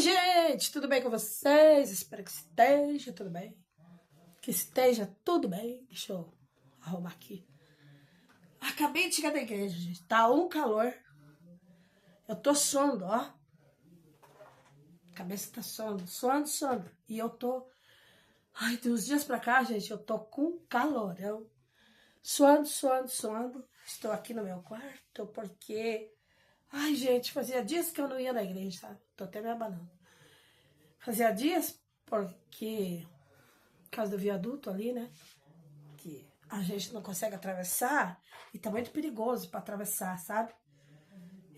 gente, tudo bem com vocês? Espero que esteja tudo bem. Que esteja tudo bem. Deixa eu arrumar aqui. Acabei de chegar da igreja, gente. Tá um calor. Eu tô suando, ó. A cabeça tá suando. E eu tô... Ai, de uns dias pra cá, gente, eu tô com calorão. Suando. Estou aqui no meu quarto porque... Ai, gente, fazia dias que eu não ia na igreja, sabe? Tô até me abanando. Fazia dias porque... Por causa do viaduto ali, né? Que a gente não consegue atravessar e tá muito perigoso para atravessar, sabe?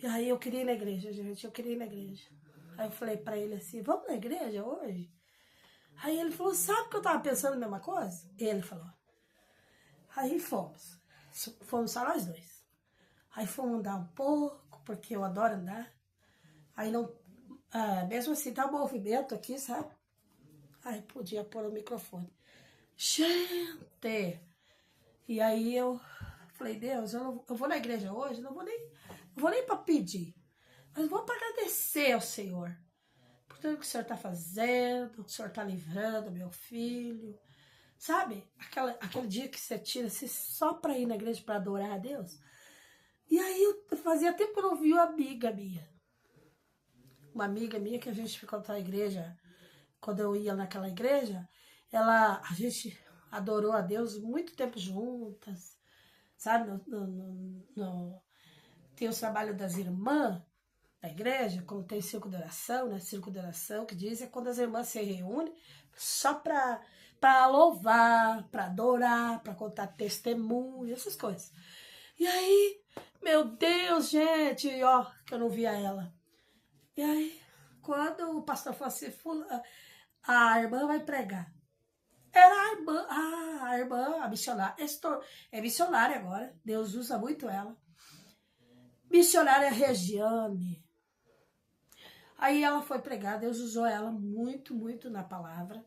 E aí eu queria ir na igreja, gente, eu queria ir na igreja. Aí eu falei para ele assim, vamos na igreja hoje? Aí ele falou, sabe que eu tava pensando a mesma coisa? Ele falou. Aí fomos. Fomos só nós dois. Aí fomos andar um pouco, porque eu adoro andar. Aí não... mesmo assim, tá um movimento aqui, sabe? Aí podia pôr o microfone. Gente! E aí eu falei, Deus, eu vou na igreja hoje, não vou nem para pedir, mas vou para agradecer ao Senhor por tudo que o Senhor está fazendo, o Senhor está livrando meu filho. Sabe? Aquele dia que você tira assim, só para ir na igreja para adorar a Deus. E aí eu fazia tempo que eu não vi uma amiga minha. Uma amiga minha que a gente ficou na igreja, quando eu ia naquela igreja, a gente adorou a Deus muito tempo juntas, sabe? Tem os trabalhos das irmãs da igreja, como tem círculo de oração, né? Círculo de oração, que diz é quando as irmãs se reúnem só para louvar, para adorar, para contar testemunho, essas coisas. E aí, meu Deus, gente, ó, que eu não via ela. E aí, quando o pastor falou assim, a irmã vai pregar. Era a irmã, a missionária. É missionária agora. Deus usa muito ela. Missionária Regiane. Aí ela foi pregar, Deus usou ela muito na palavra.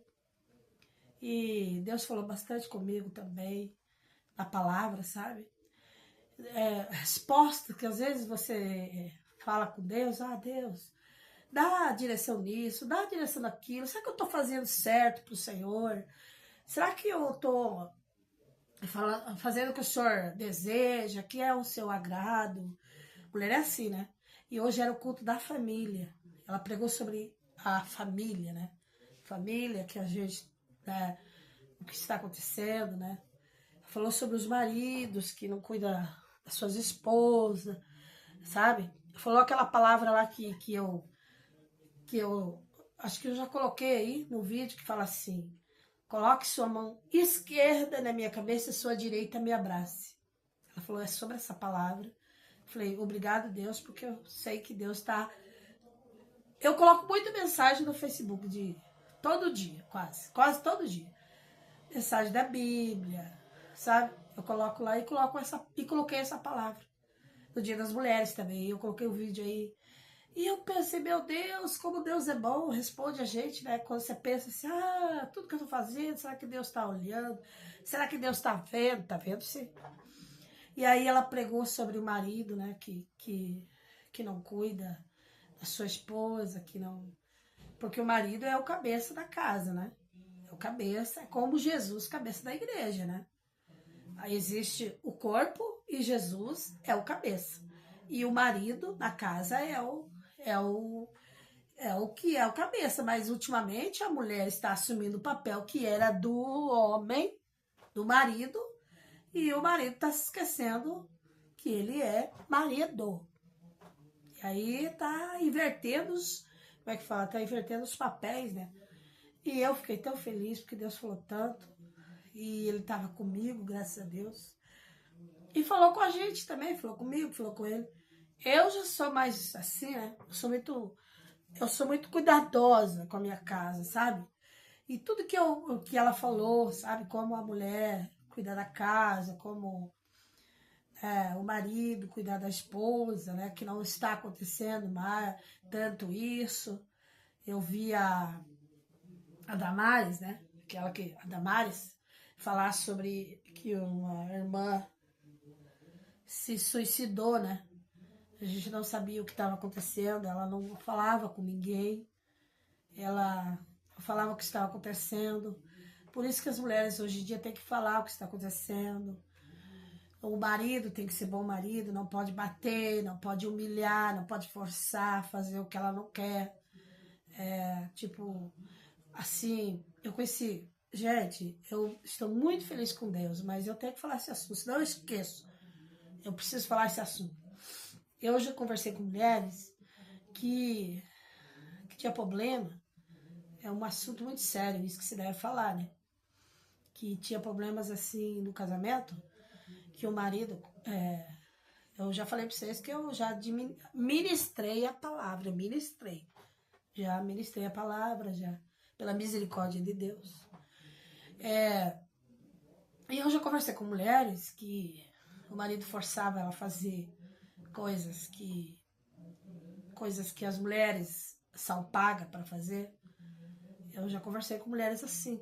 E Deus falou bastante comigo também, na palavra, sabe? Resposta, que às vezes você fala com Deus, Deus, dá a direção nisso, dá a direção naquilo. Será que eu estou fazendo certo para o Senhor? Será que eu estou fazendo o que o Senhor deseja, que é o seu agrado? Mulher é assim, né? E hoje era o culto da família. Ela pregou sobre a família, né? Família, que a gente, né? O que está acontecendo, né? Falou sobre os maridos que não cuidam das suas esposas, sabe? Falou aquela palavra lá que eu acho que eu já coloquei aí no vídeo, que fala assim: coloque sua mão esquerda na minha cabeça e sua direita me abrace. Ela falou, é sobre essa palavra. Falei, obrigado, Deus, porque eu sei que Deus está... Eu coloco muita mensagem no Facebook de todo dia, quase todo dia. Mensagem da Bíblia, sabe? Eu coloco lá e coloquei essa palavra. No Dia das Mulheres também, eu coloquei o vídeo aí. E eu pensei, meu Deus, como Deus é bom, responde a gente, né? Quando você pensa assim, tudo que eu tô fazendo, será que Deus tá olhando? Será que Deus tá vendo? Tá vendo sim. E aí ela pregou sobre o marido, né, que não cuida da sua esposa, que não... Porque o marido é o cabeça da casa, né? É o cabeça, é como Jesus, cabeça da igreja, né? Aí existe o corpo e Jesus é o cabeça. E o marido na casa é o que é o cabeça. Mas ultimamente a mulher está assumindo o papel que era do homem, do marido, e o marido está se esquecendo que ele é marido. E aí tá invertendo como é que fala? Tá invertendo os papéis, né? E eu fiquei tão feliz porque Deus falou tanto. E ele tava comigo, graças a Deus. E falou com a gente também, falou comigo, falou com ele. Eu já sou mais assim, né? Eu sou muito cuidadosa com a minha casa, sabe? E tudo que ela falou, sabe? Como a mulher cuida da casa, como o marido cuidar da esposa, né? Que não está acontecendo mais tanto isso. Eu vi a Damares, né? A Damares falar sobre que uma irmã se suicidou, né? A gente não sabia o que estava acontecendo, ela não falava com ninguém. ela falava o que estava acontecendo. Por isso que as mulheres hoje em dia têm que falar o que está acontecendo. O marido tem que ser bom marido, não pode bater, não pode humilhar, não pode forçar, fazer o que ela não quer. Tipo, assim, eu conheci... Gente, eu estou muito feliz com Deus, mas eu tenho que falar esse assunto, senão eu esqueço. Eu preciso falar esse assunto. Eu já conversei com mulheres que tinha problema. É um assunto muito sério, isso que se deve falar, né? Que tinha problemas, assim, no casamento, que o marido... eu já falei pra vocês que eu já ministrei a palavra, Já ministrei a palavra, já, pela misericórdia de Deus. E eu já conversei com mulheres que o marido forçava ela a fazer coisas que as mulheres são pagas para fazer. Eu já conversei com mulheres assim,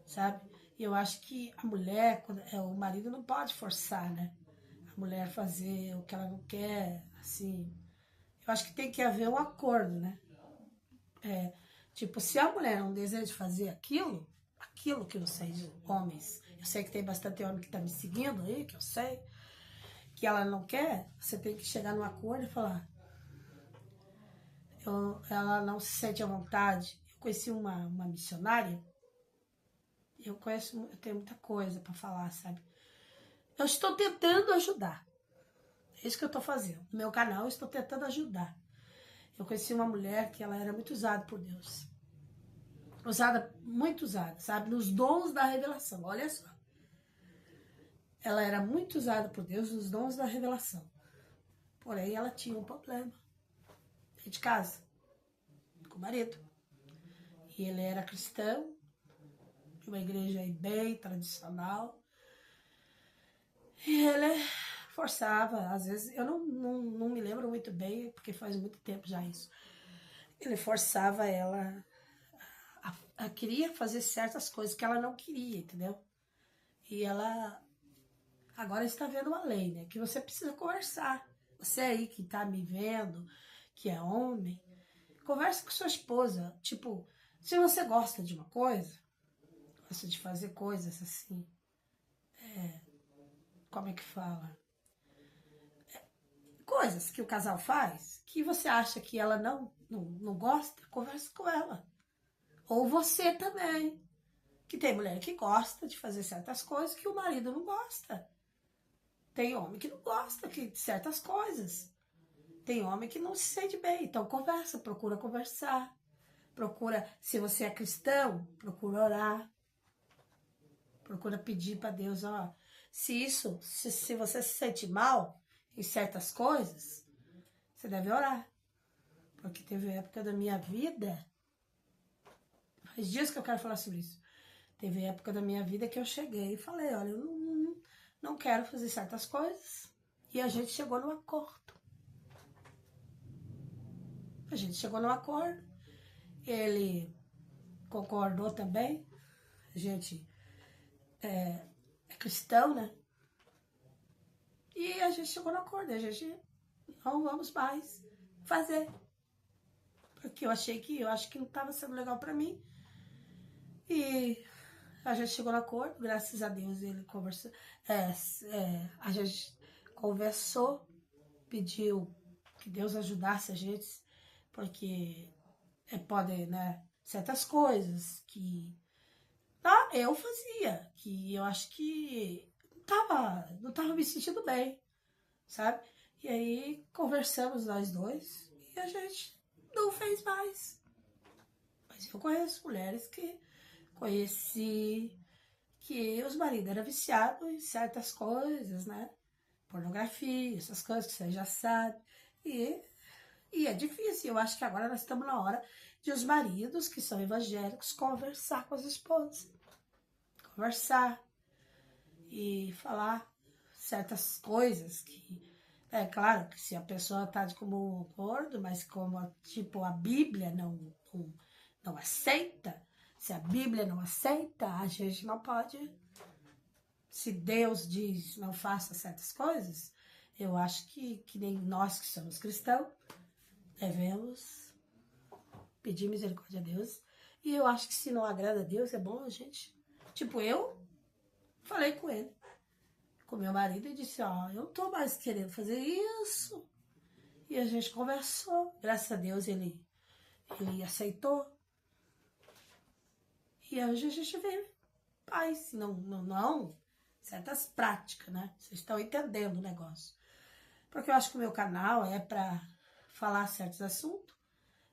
sabe? E eu acho que a mulher, o marido não pode forçar, né? A mulher fazer o que ela não quer, assim. Eu acho que tem que haver um acordo, né? Tipo, se a mulher não deseja fazer aquilo que vocês, homens, eu sei que tem bastante homem que tá me seguindo aí, que eu sei, que ela não quer, você tem que chegar num acordo e falar, ela não se sente à vontade. Eu conheci uma missionária, eu tenho muita coisa para falar, sabe? Eu estou tentando ajudar. É isso que eu estou fazendo. No meu canal, eu estou tentando ajudar. Eu conheci uma mulher que ela era muito usada por Deus. Muito usada, sabe? Nos dons da revelação, olha só. Ela era muito usada por Deus nos dons da revelação. Porém, ela tinha um problema dentro de casa, com o marido. E ele era cristão, de uma igreja aí bem tradicional. E ele forçava, às vezes, eu não me lembro muito bem, porque faz muito tempo já isso. Ele forçava ela a queria fazer certas coisas que ela não queria, entendeu? E ela agora está vendo uma lei, né? Que você precisa conversar. Você aí que tá me vendo, que é homem, converse com sua esposa. Tipo, se você gosta de uma coisa, gosta de fazer coisas assim, como é que fala? Coisas que o casal faz, que você acha que ela não gosta, converse com ela. Ou você também. Que tem mulher que gosta de fazer certas coisas que o marido não gosta. Tem homem que não gosta de certas coisas. Tem homem que não se sente bem. Então conversa, procura conversar. Procura, se você é cristão, procura orar. Procura pedir para Deus, ó. Se você se sente mal em certas coisas, você deve orar. Porque teve época da minha vida, faz dias que eu quero falar sobre isso. Teve época da minha vida que eu cheguei e falei, olha, eu não quero fazer certas coisas. E a gente chegou num acordo. A gente chegou num acordo. Ele concordou também. A gente é cristão, né? E a gente chegou no acordo. A gente não vamos mais fazer. Porque eu acho que não estava sendo legal para mim. E a gente chegou no acordo, graças a Deus ele conversou. A gente conversou, pediu que Deus ajudasse a gente, porque podem, né, certas coisas que eu fazia, que eu acho que não tava me sentindo bem, sabe? E aí conversamos nós dois e a gente não fez mais. Mas eu conheço mulheres que conheci que os maridos eram viciados em certas coisas, né? Pornografia, essas coisas que você já sabe. E é difícil. Eu acho que agora nós estamos na hora de os maridos que são evangélicos conversar com as esposas. Conversar e falar certas coisas que... É claro que se a pessoa está de comum acordo, mas como tipo a Bíblia não aceita, se a Bíblia não aceita, a gente não pode. Se Deus diz não faça certas coisas, eu acho que nem nós que somos cristãos devemos pedir misericórdia a Deus. E eu acho que se não agrada a Deus, é bom a gente... Tipo, eu falei com ele, com meu marido, e disse, ó, eu tô mais querendo fazer isso. E a gente conversou. Graças a Deus ele aceitou. E hoje a gente vê paz. Não, certas práticas, né? Vocês estão entendendo o negócio. Porque eu acho que o meu canal é para falar certos assuntos.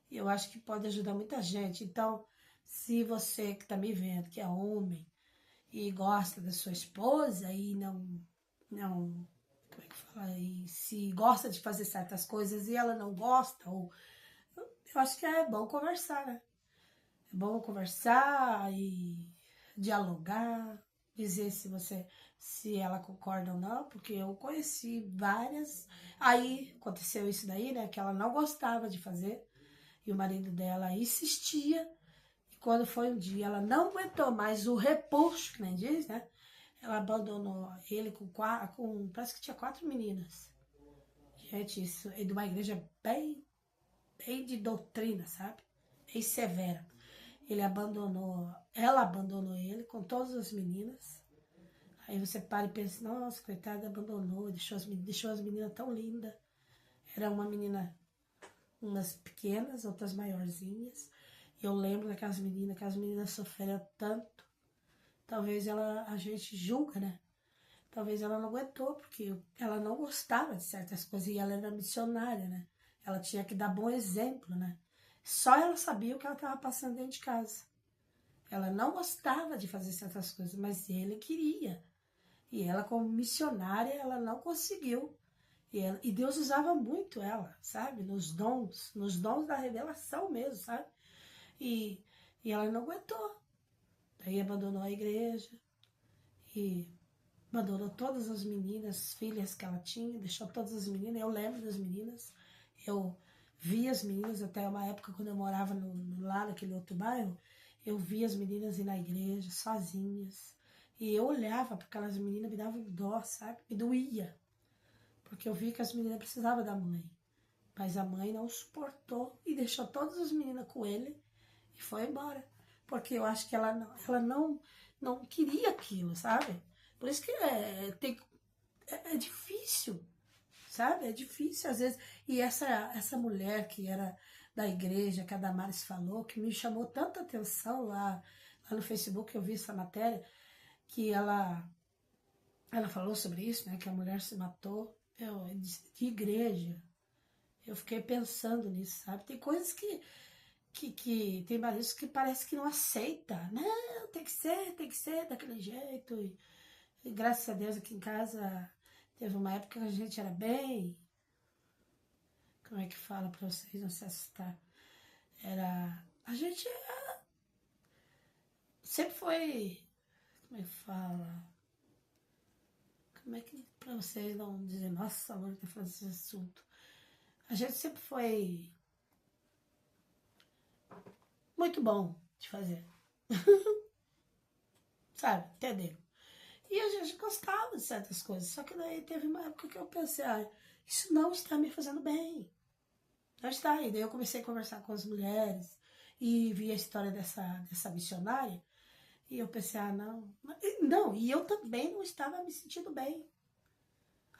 E eu acho que pode ajudar muita gente. Então, se você que tá me vendo, que é homem, e gosta da sua esposa, e não, como é que fala? E se gosta de fazer certas coisas e ela não gosta, ou eu acho que é bom conversar, né? É bom conversar e dialogar, dizer se ela concorda ou não, porque eu conheci várias. Aí aconteceu isso daí, né? Que ela não gostava de fazer e o marido dela insistia. E quando foi um dia, ela não aguentou mais o repuxo, que nem diz, né? Ela abandonou ele parece que tinha 4 meninas. Gente, isso é de uma igreja bem de doutrina, sabe? Bem severa. Ela abandonou ele com todas as meninas. Aí você para e pensa, nossa, coitada, abandonou, deixou as meninas tão lindas. Era uma menina, umas pequenas, outras maiorzinhas. E eu lembro daquelas meninas, que as meninas sofreram tanto. Talvez a gente julga, né? Talvez ela não aguentou, porque ela não gostava de certas coisas. E ela era missionária, né? Ela tinha que dar bom exemplo, né? Só ela sabia o que ela estava passando dentro de casa. Ela não gostava de fazer certas coisas, mas ele queria. E ela, como missionária, ela não conseguiu. E Deus usava muito ela, sabe? Nos dons da revelação mesmo, sabe? E ela não aguentou. Daí abandonou a igreja e abandonou todas as meninas, filhas que ela tinha, deixou todas as meninas. Eu lembro das meninas. Eu vi as meninas até uma época, quando eu morava lá naquele outro bairro, eu vi as meninas ir na igreja sozinhas. E eu olhava para aquelas meninas, me dava dó, sabe? Me doía. Porque eu vi que as meninas precisavam da mãe. Mas a mãe não suportou e deixou todas as meninas com ele e foi embora. Porque eu acho que ela não queria aquilo, sabe? Por isso que é difícil, sabe? É difícil às vezes. E essa mulher que era da igreja, que a Damares falou, que me chamou tanta atenção lá no Facebook, eu vi essa matéria, que ela falou sobre isso, né? Que a mulher se matou de igreja. Eu fiquei pensando nisso, sabe? Tem coisas que tem maridos que parece que não aceita. Não, tem que ser daquele jeito. E graças a Deus aqui em casa teve uma época que a gente era bem... Como é que fala pra vocês não se assustar? A gente sempre foi... Como é que fala? Como é que pra vocês não dizem, nossa, agora tá falando esse assunto? A gente sempre foi muito bom de fazer. Sabe? Entendeu? E a gente gostava de certas coisas. Só que daí teve uma época que eu pensei, isso não está me fazendo bem. Não está. E daí eu comecei a conversar com as mulheres e vi a história dessa missionária. E eu pensei, não. E eu também não estava me sentindo bem.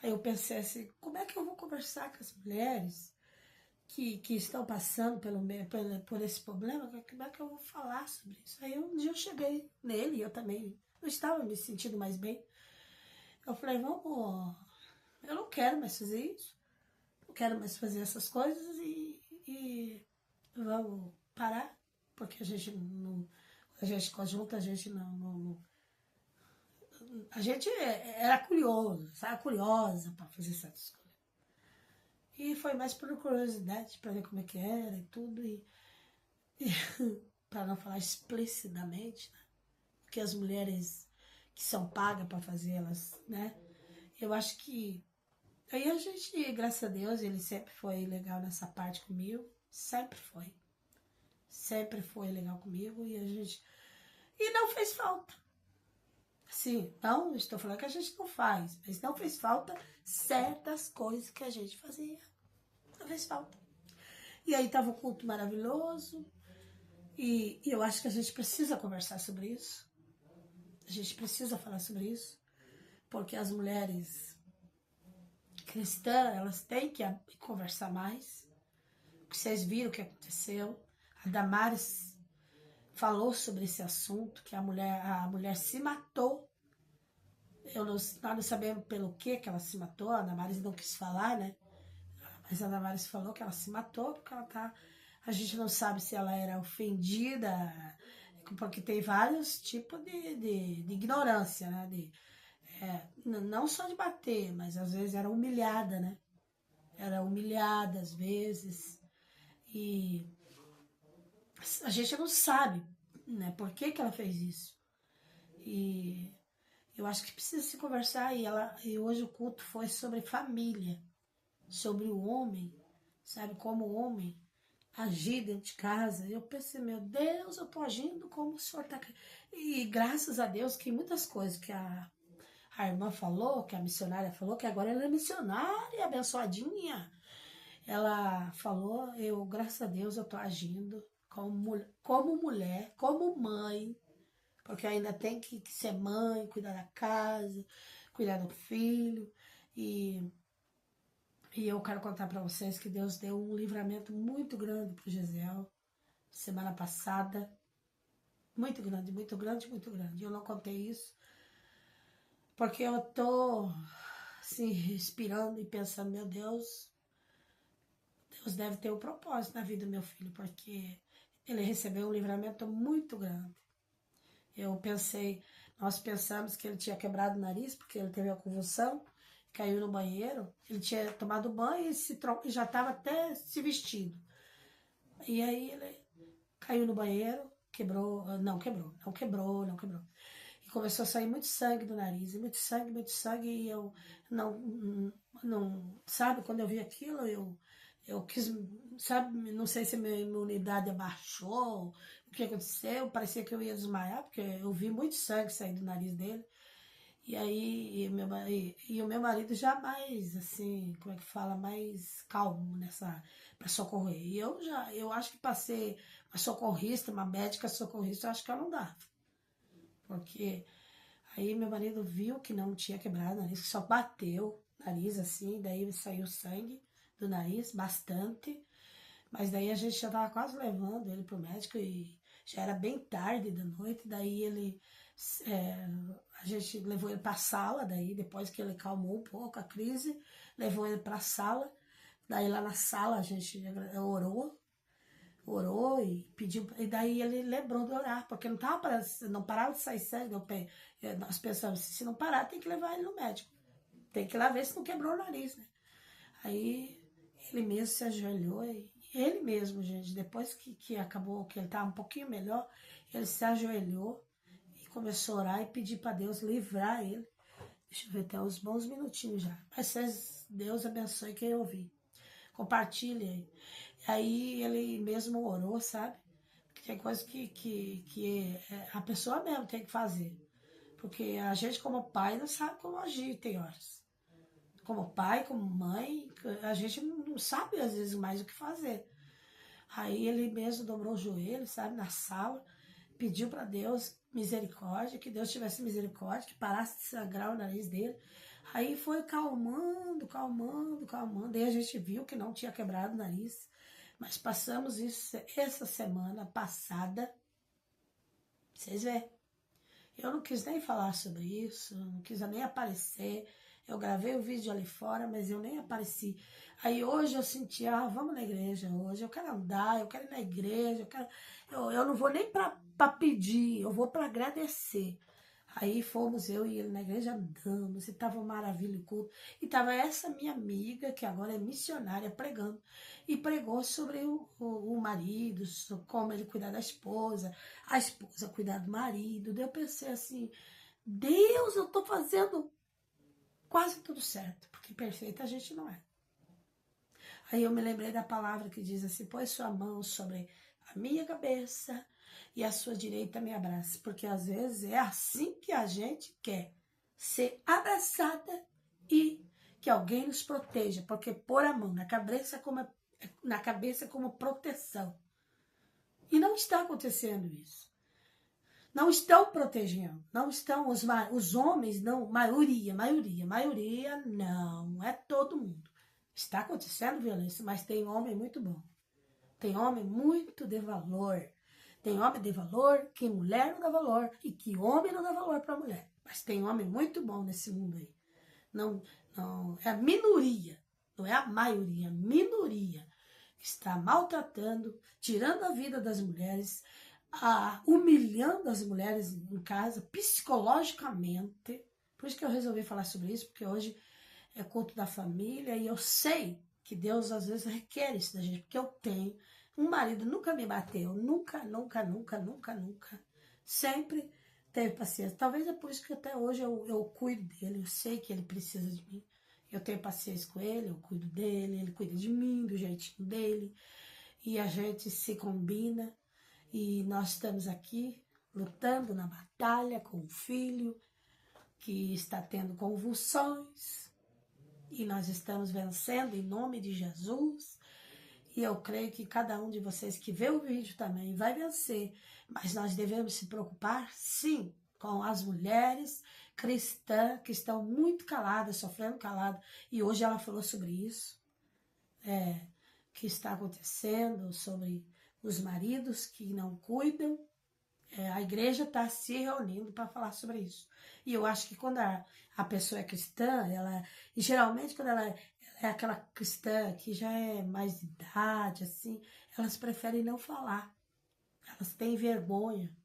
Aí eu pensei assim, como é que eu vou conversar com as mulheres que estão passando por esse problema? Como é que eu vou falar sobre isso? Aí um dia eu cheguei nele e eu também não estava me sentindo mais bem. Eu falei, eu não quero mais fazer isso. Não quero mais fazer essas coisas e vamos parar. Porque a gente conjunta, a gente não a gente era curiosa para fazer certas coisas. E foi mais por curiosidade, para ver como é que era e tudo. E para não falar explicitamente, né? Porque as mulheres que são pagas para fazer elas, né? Eu acho que... Aí a gente, graças a Deus, ele sempre foi legal nessa parte comigo. Sempre foi. Sempre foi legal comigo e a gente... E não fez falta. Sim, não estou falando que a gente não faz, mas não fez falta certas coisas que a gente fazia. Não fez falta. E aí tava o culto maravilhoso, E eu acho que a gente precisa conversar sobre isso. A gente precisa falar sobre isso. Porque as mulheres cristãs, elas têm que conversar mais. Vocês viram o que aconteceu. A Damares falou sobre esse assunto, que a mulher se matou. Nós não sabemos pelo que ela se matou. A Damares não quis falar, né? Mas a Damares falou que ela se matou porque ela tá... A gente não sabe se ela era ofendida, porque tem vários tipos de ignorância, né? Não só de bater, mas às vezes era humilhada, né? Era humilhada às vezes. E a gente não sabe, né, por que ela fez isso. E eu acho que precisa se conversar. E hoje o culto foi sobre família, sobre o homem, sabe, como o homem agir dentro de casa. Eu pensei, meu Deus, eu tô agindo como o Senhor tá. E graças a Deus que muitas coisas que a irmã falou, que a missionária falou, que agora ela é missionária, abençoadinha. Ela falou, graças a Deus, eu tô agindo como mulher, como mãe, porque ainda tem que ser mãe, cuidar da casa, cuidar do filho. E eu quero contar para vocês que Deus deu um livramento muito grande para o Gesiel, semana passada. Muito grande, muito grande, muito grande. Eu não contei isso, porque eu tô assim, respirando e pensando, meu Deus deve ter um propósito na vida do meu filho, porque ele recebeu um livramento muito grande. Nós pensamos que ele tinha quebrado o nariz, porque ele teve a convulsão, caiu no banheiro, ele tinha tomado banho e já estava até se vestindo. E aí ele caiu no banheiro, não quebrou. E começou a sair muito sangue do nariz, muito sangue, e eu não sabe, quando eu vi aquilo, eu quis, sabe, não sei se a minha imunidade abaixou, o que aconteceu, parecia que eu ia desmaiar, porque eu vi muito sangue sair do nariz dele. E aí, o meu marido já mais, assim, como é que fala, mais calmo para socorrer. E eu acho que para ser uma socorrista, uma médica socorrista, eu acho que eu não dava. Porque aí meu marido viu que não tinha quebrado o nariz, que só bateu o nariz assim, daí saiu sangue do nariz, bastante. Mas daí a gente já tava quase levando ele pro médico e já era bem tarde da noite, daí a gente levou ele pra sala, daí depois que ele calmou um pouco a crise, levou ele pra sala, daí lá na sala a gente orou e pediu, e daí ele lembrou de orar, porque não parava de sair sangue. Nós pensamos, se não parar, tem que levar ele no médico, tem que ir lá ver se não quebrou o nariz, né? Aí ele mesmo se ajoelhou, e ele mesmo, gente, depois que acabou, que ele estava um pouquinho melhor, ele se ajoelhou e começou a orar e pedir para Deus livrar ele. Deixa eu ver, até uns bons minutinhos já. Mas Deus abençoe quem ouvir. Compartilhe aí. Aí ele mesmo orou, sabe? Porque tem coisa que a pessoa mesmo tem que fazer. Porque a gente, como pai, não sabe como agir, tem horas. Como pai, como mãe, a gente não sabe às vezes mais o que fazer. Aí ele mesmo dobrou o joelho, sabe, na sala, pediu para Deus misericórdia, que Deus tivesse misericórdia, que parasse de sangrar o nariz dele. Aí foi calmando. Daí a gente viu que não tinha quebrado o nariz. Mas passamos isso essa semana passada. Vocês vê. Eu não quis nem falar sobre isso, não quis nem aparecer. Eu gravei o vídeo ali fora, mas eu nem apareci. Aí hoje eu senti, vamos na igreja hoje, eu quero andar, eu quero ir na igreja, eu não vou nem para pedir, eu vou para agradecer. Aí fomos eu e ele na igreja, andamos, e tava uma maravilha o culto. E tava essa minha amiga, que agora é missionária, pregando. E pregou sobre o marido, sobre como ele cuidar da esposa, a esposa cuidar do marido. Daí eu pensei assim, Deus, eu tô fazendo quase tudo certo, porque perfeita a gente não é. Aí eu me lembrei da palavra que diz assim, põe sua mão sobre a minha cabeça e a sua direita me abrace. Porque às vezes é assim que a gente quer, ser abraçada e que alguém nos proteja. Porque pôr a mão na cabeça como proteção. E não está acontecendo isso. Não estão protegendo, não estão, os homens, não, maioria não, é todo mundo. Está acontecendo violência, mas tem homem muito bom. Tem homem muito de valor. Tem homem de valor que mulher não dá valor e que homem não dá valor para mulher. Mas tem homem muito bom nesse mundo aí. Não, não, é a minoria, não é a maioria, a minoria que está maltratando, tirando a vida das mulheres, humilhando as mulheres em casa, psicologicamente. Por isso que eu resolvi falar sobre isso, porque hoje é culto da família e eu sei que Deus às vezes requer isso da gente, porque eu tenho um marido, nunca me bateu, nunca. Sempre teve paciência. Talvez é por isso que até hoje eu cuido dele, eu sei que ele precisa de mim. Eu tenho paciência com ele, eu cuido dele, ele cuida de mim, do jeitinho dele. E a gente se combina. E nós estamos aqui lutando na batalha com o filho que está tendo convulsões. E nós estamos vencendo em nome de Jesus. E eu creio que cada um de vocês que vê o vídeo também vai vencer. Mas nós devemos se preocupar, sim, com as mulheres cristãs que estão muito caladas, sofrendo caladas. E hoje ela falou sobre isso, que está acontecendo, sobre os maridos que não cuidam. A igreja está se reunindo para falar sobre isso. E eu acho que quando a pessoa é cristã, e geralmente quando ela é aquela cristã que já é mais de idade, assim, elas preferem não falar. Elas têm vergonha.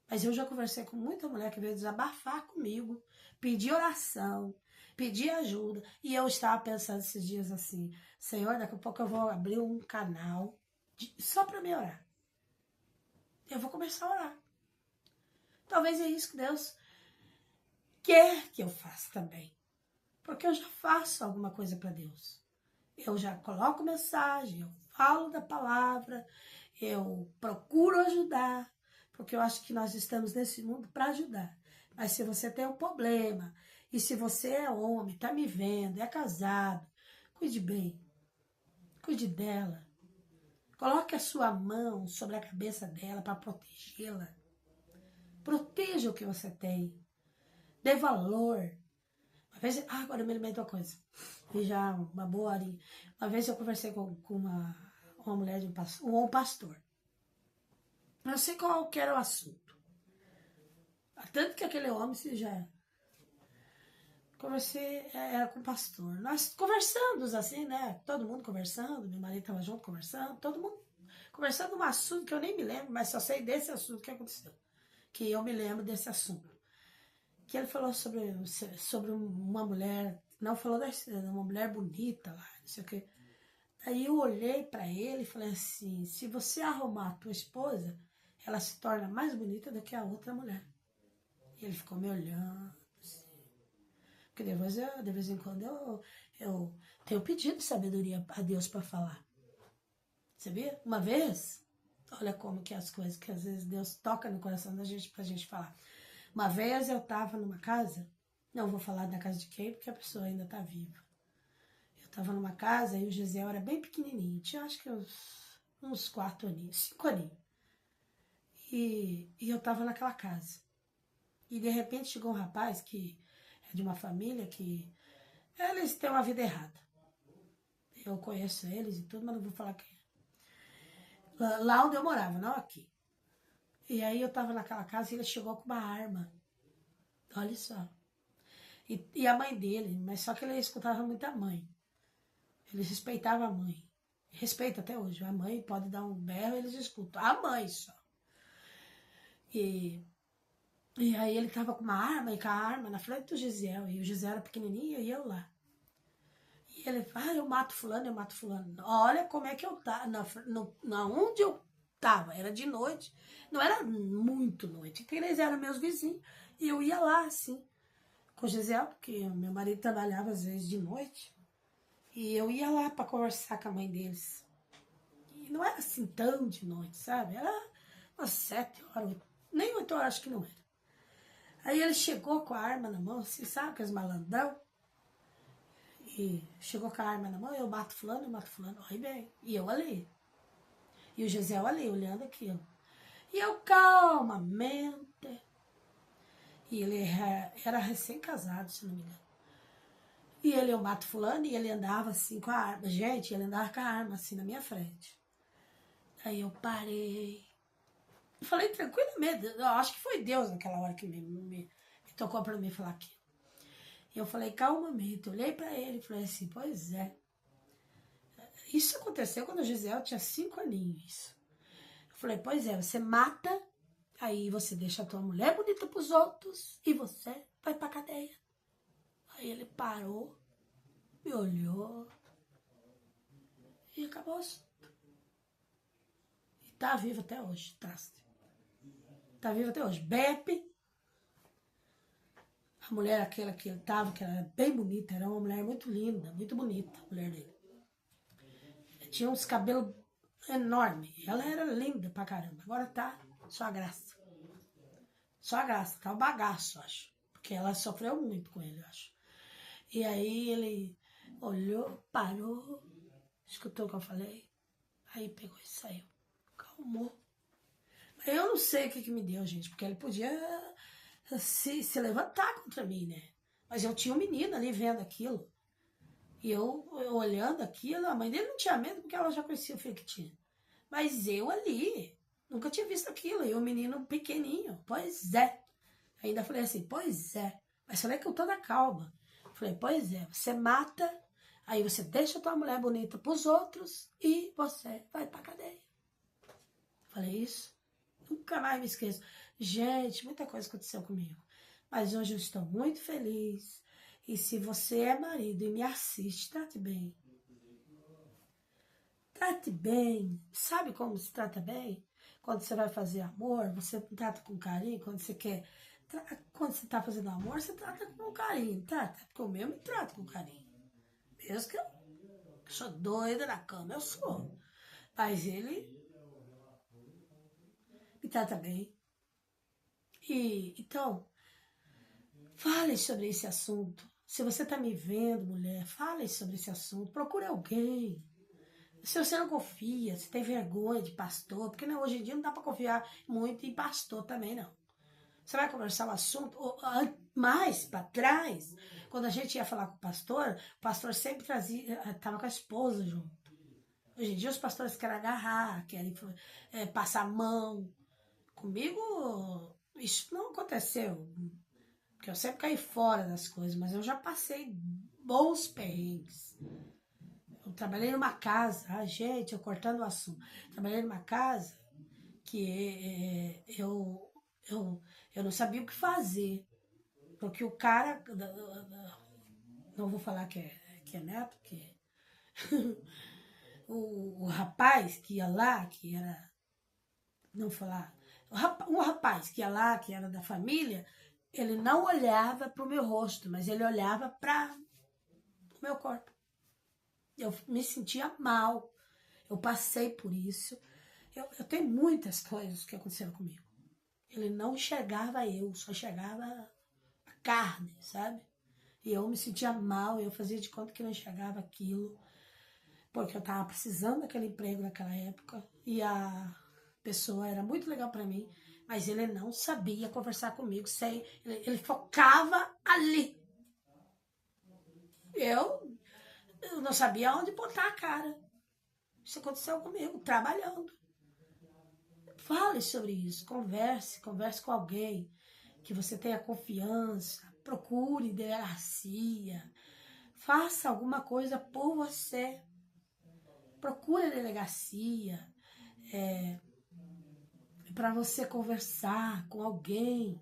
Mas eu já conversei com muita mulher que veio desabafar comigo, pedir oração, pedir ajuda. E eu estava pensando esses dias assim, Senhor, daqui a pouco eu vou abrir um canal só para me orar. Eu vou começar a orar. Talvez é isso que Deus quer que eu faça também. Porque eu já faço alguma coisa para Deus. Eu já coloco mensagem, eu falo da palavra, eu procuro ajudar, porque eu acho que nós estamos nesse mundo para ajudar. Mas se você tem um problema, e se você é homem, está me vendo, é casado, cuide bem, cuide dela. Coloque a sua mão sobre a cabeça dela para protegê-la. Proteja o que você tem. Dê valor. Uma vez, agora eu me lembro de uma coisa. E já uma boa horinha. Uma vez eu conversei com uma mulher de um pastor. Eu não sei qual que era o assunto. Tanto que aquele homem se já... Conversei, era com o pastor. Nós conversando assim, né? Todo mundo conversando. Meu marido estava junto conversando. Todo mundo conversando um assunto que eu nem me lembro, mas só sei desse assunto que aconteceu. Que eu me lembro desse assunto. Que ele falou sobre uma mulher, não falou uma mulher bonita lá, não sei o quê. Aí eu olhei para ele e falei assim, se você arrumar a tua esposa, ela se torna mais bonita do que a outra mulher. E ele ficou me olhando, assim. Porque depois de vez em quando eu tenho pedido sabedoria a Deus para falar. Sabia? Uma vez, olha como que as coisas, que às vezes Deus toca no coração da gente pra gente falar. Uma vez eu estava numa casa, não vou falar da casa de quem, porque a pessoa ainda está viva. Eu estava numa casa e o Gisel era bem pequenininho, tinha acho que uns 4 aninhos, 5 aninhos. E eu estava naquela casa. E de repente chegou um rapaz que é de uma família que eles têm uma vida errada. Eu conheço eles e tudo, mas não vou falar quem é. Lá onde eu morava, não aqui. E aí eu estava naquela casa e ele chegou com uma arma. Olha só. E a mãe dele, mas só que ele escutava muito a mãe. Ele respeitava a mãe. Respeita até hoje. A mãe pode dar um berro, eles escutam. A mãe só. E aí ele tava com uma arma, e com a arma na frente do Gisel. E o Gisel era pequenininho e eu lá. E ele fala, eu mato fulano, eu mato fulano. Olha como é que eu tava. Onde eu tava, era de noite. Não era muito noite, porque eles eram meus vizinhos. E eu ia lá, assim, com o Gisel, porque meu marido trabalhava às vezes de noite. E eu ia lá para conversar com a mãe deles. E não era assim tão de noite, sabe? Era umas 7 horas, nem 8 horas acho que não era. Aí ele chegou com a arma na mão, assim, sabe, com os malandrão. E chegou com a arma na mão, eu mato fulano, olha bem. E eu ali. E o Gisel ali, olhando aquilo. E eu calmamente. E ele era recém-casado, se não me engano. E ele, eu mato fulano, e ele andava assim com a arma. Gente, ele andava com a arma assim na minha frente. Aí eu parei. Eu falei tranquilamente. Eu acho que foi Deus naquela hora que me tocou pra mim falar aquilo. E eu falei calmamente. Olhei pra ele e falei assim, pois é. Isso aconteceu quando o Gisel tinha 5 aninhos. Eu falei, pois é, você mata, aí você deixa a tua mulher bonita pros outros e você vai pra cadeia. Aí ele parou, me olhou e acabou o assunto. E tá vivo até hoje, tá vivo até hoje. Beppe, a mulher aquela que ele tava, que era bem bonita, era uma mulher muito linda, muito bonita, a mulher dele. Tinha uns cabelos enormes, ela era linda pra caramba, agora tá só a graça. Só a graça, tá o bagaço, acho. Porque ela sofreu muito com ele, acho. E aí ele olhou, parou, escutou o que eu falei, aí pegou e saiu. Calmou. Eu não sei o que me deu, gente, porque ele podia se levantar contra mim, né? Mas eu tinha um menino ali vendo aquilo. E eu olhando aquilo, a mãe dele não tinha medo porque ela já conhecia o filho que tinha. Mas eu ali, nunca tinha visto aquilo. E o menino pequenininho, pois é. Ainda falei assim, pois é. Mas falei com toda calma. Falei, pois é, você mata, aí você deixa a tua mulher bonita pros outros e você vai pra cadeia. Falei isso. Nunca mais me esqueço. Gente, muita coisa aconteceu comigo. Mas hoje eu estou muito feliz. E se você é marido e me assiste, trate bem. Trate bem. Sabe como se trata bem? Quando você vai fazer amor, você trata com carinho. Quando você quer... Quando você está fazendo amor, você trata com carinho. Trata. Porque eu mesmo me trato com carinho. Mesmo que eu sou doida na cama, eu sou. Mas ele me trata bem. E, então, fale sobre esse assunto. Se você está me vendo, mulher, fale sobre esse assunto. Procure alguém. Se você não confia, se tem vergonha de pastor, porque não, hoje em dia não dá para confiar muito em pastor também, não. Você vai conversar o assunto, mais para trás, quando a gente ia falar com o pastor sempre trazia, estava com a esposa junto. Hoje em dia os pastores querem agarrar, querem passar a mão. Comigo, isso não aconteceu. Porque eu sempre caí fora das coisas, mas eu já passei bons perrengues. Eu trabalhei numa casa, gente, eu cortando o assunto. Trabalhei numa casa que eu não sabia o que fazer. Porque o cara, não vou falar que é neto, porque o rapaz que ia lá, que era, não vou falar, um rapaz que ia lá, que era da família, ele não olhava para o meu rosto, mas ele olhava para o meu corpo. Eu me sentia mal, eu passei por isso. Eu tenho muitas coisas que aconteceram comigo. Ele não enxergava eu, só enxergava a carne, sabe? E eu me sentia mal, eu fazia de conta que não enxergava aquilo, porque eu tava precisando daquele emprego naquela época, e a pessoa era muito legal para mim, mas ele não sabia conversar comigo, ele focava ali. Eu não sabia onde botar a cara. Isso aconteceu comigo, trabalhando. Fale sobre isso, converse com alguém que você tenha confiança, procure delegacia, faça alguma coisa por você. Procure a delegacia para você conversar com alguém,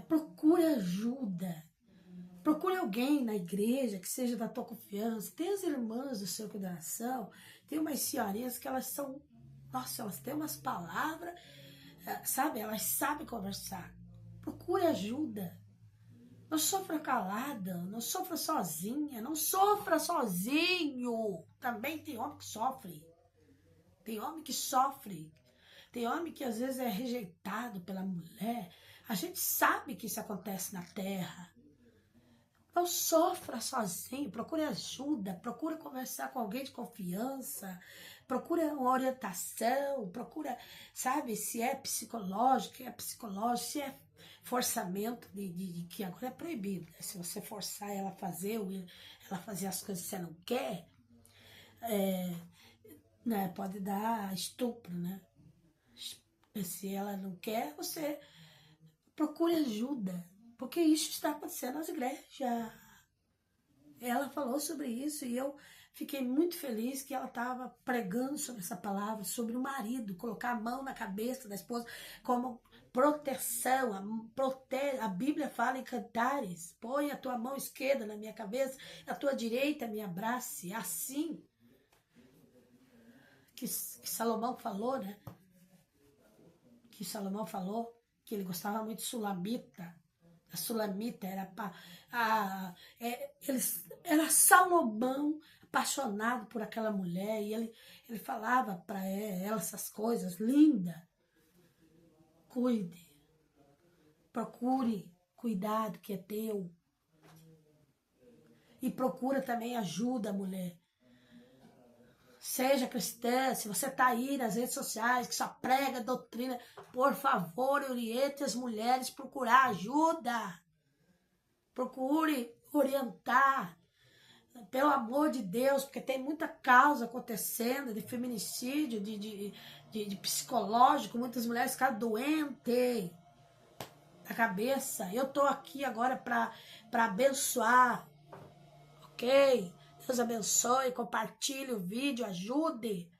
procure ajuda. Procure alguém na igreja que seja da tua confiança. Tem as irmãs do seu coração, tem umas senhorinhas que elas são, nossa, elas têm umas palavras, sabe? Elas sabem conversar. Procure ajuda. Não sofra calada, não sofra sozinha, não sofra sozinho. Também tem homem que sofre. Tem homem que sofre. Tem homem que às vezes é rejeitado pela mulher. A gente sabe que isso acontece na terra. Não sofra sozinho, procure ajuda, procure conversar com alguém de confiança, procure uma orientação, procura, sabe, se é psicológico, se é forçamento de que agora é proibido, né? Se você forçar ela a fazer, ou ela fazer as coisas que você não quer, né, pode dar estupro, né? Se ela não quer, você procure ajuda, porque isso está acontecendo nas igrejas. Ela falou sobre isso e eu fiquei muito feliz que ela estava pregando sobre essa palavra, sobre o marido, colocar a mão na cabeça da esposa como proteção. A Bíblia fala em Cantares: põe a tua mão esquerda na minha cabeça, a tua direita me abrace. Assim que Salomão falou, né? Que Salomão falou que ele gostava muito de Sulamita. A Sulamita era Salomão apaixonado por aquela mulher, e ele falava para ela essas coisas: linda, cuide, procure cuidado que é teu, e procura também ajuda, mulher. Seja cristã, se você está aí nas redes sociais, que só prega doutrina, por favor, oriente as mulheres a procurar ajuda. Procure orientar, pelo amor de Deus, porque tem muita causa acontecendo de feminicídio, de psicológico, muitas mulheres ficam doentes da cabeça. Eu tô aqui agora para abençoar, ok? Deus abençoe, compartilhe o vídeo, ajude.